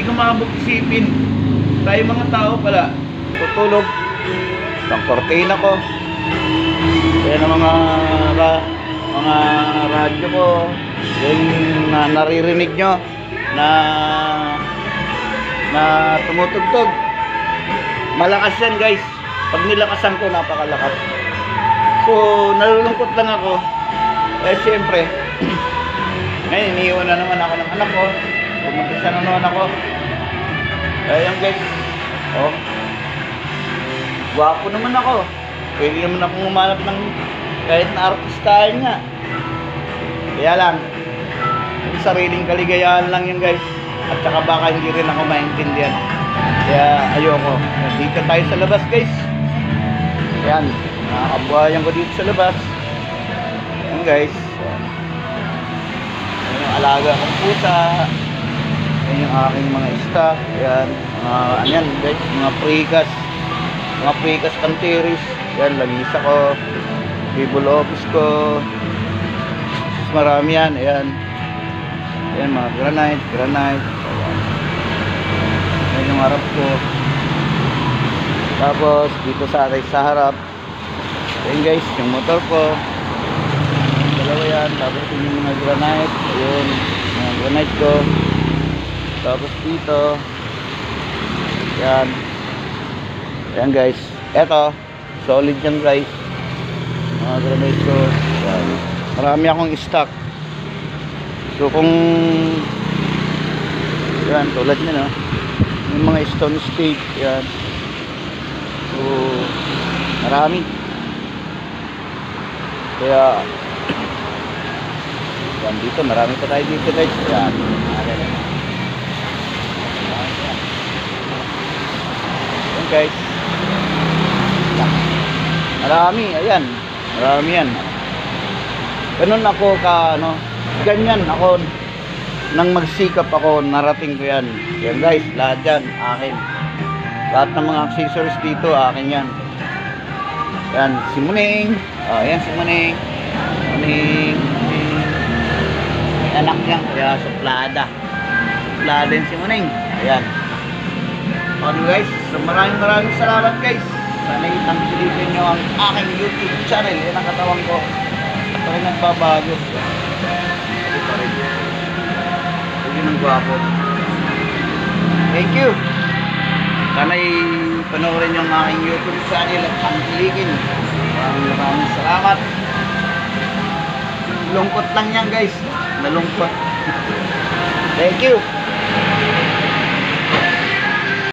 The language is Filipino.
Hindi ko makabog isipin. Tayo mga tao pala. Tutulog. Ang kortina ko. Kaya ng mga radyo ko. Yung naririnig nyo na tumutugtog. Malakas yan guys. Pag nilakasan ko, napakalakas. So, nalulungkot lang ako. Eh, siyempre, ngayon, iniiwan na naman ako ng anak ko. Pumunta na naman ako. Ayan guys. Oh. Gwapo naman ako. Pwede naman akong umanap ng kahit na artistahin nga. Kaya lang, yung sariling kaligayahan lang yun guys. At saka baka hindi rin ako maintindihan. Kaya ayoko. Dito tayo sa labas guys. Ayan. Nakakabuhayan ko dito sa labas. Ayan guys. Ayan yung alaga kong pusa. Ayan yung aking mga stock. Ayan. Ayan guys. Mga prekas. Mga prekas kanteris. Ayan. Lagisa ko. Cable office ko. Marami yan. Ayan. Ayan mga granite. Ayan. Ayan yung harap ko. Tapos dito sa harap. Ayan guys, yung motor ko. Dalawa yan. Tapos yung mga granite. Ayun, mga granite ko. Tapos dito. Ayan. Ayan guys. Eto, solid yan guys. Mga granite ko. Ayan. Marami akong stock. So kung yan, tulad nyo no. Yung mga stone stake. Ayan. So marami. Kaya yan dito, marami pa tayo dito guys. Yan. Yan guys. Marami, ayan. Marami yan. Ganun ako ganyan ako nang magsikap ako, narating ko yan. Yan guys, lahat yan, akin. Lahat ng mga accessories dito, akin yan. Yan, si Muning. Ayan si Muning. Muning. May anak niya, kaya suplada. Suplada din si Muning. Ayan. Okay guys, so maraming salamat guys. Sana itangkilitin nyo ang aking YouTube channel. Yan ang katawan ko. Ito rin nagbabago. Ito pa rin. Ito yung gwapo. Thank you. Sana panoorin yung aking YouTube channel at pangkilikin. Maraming salamat. Lungkot lang yan guys. Nalungkot. Thank you.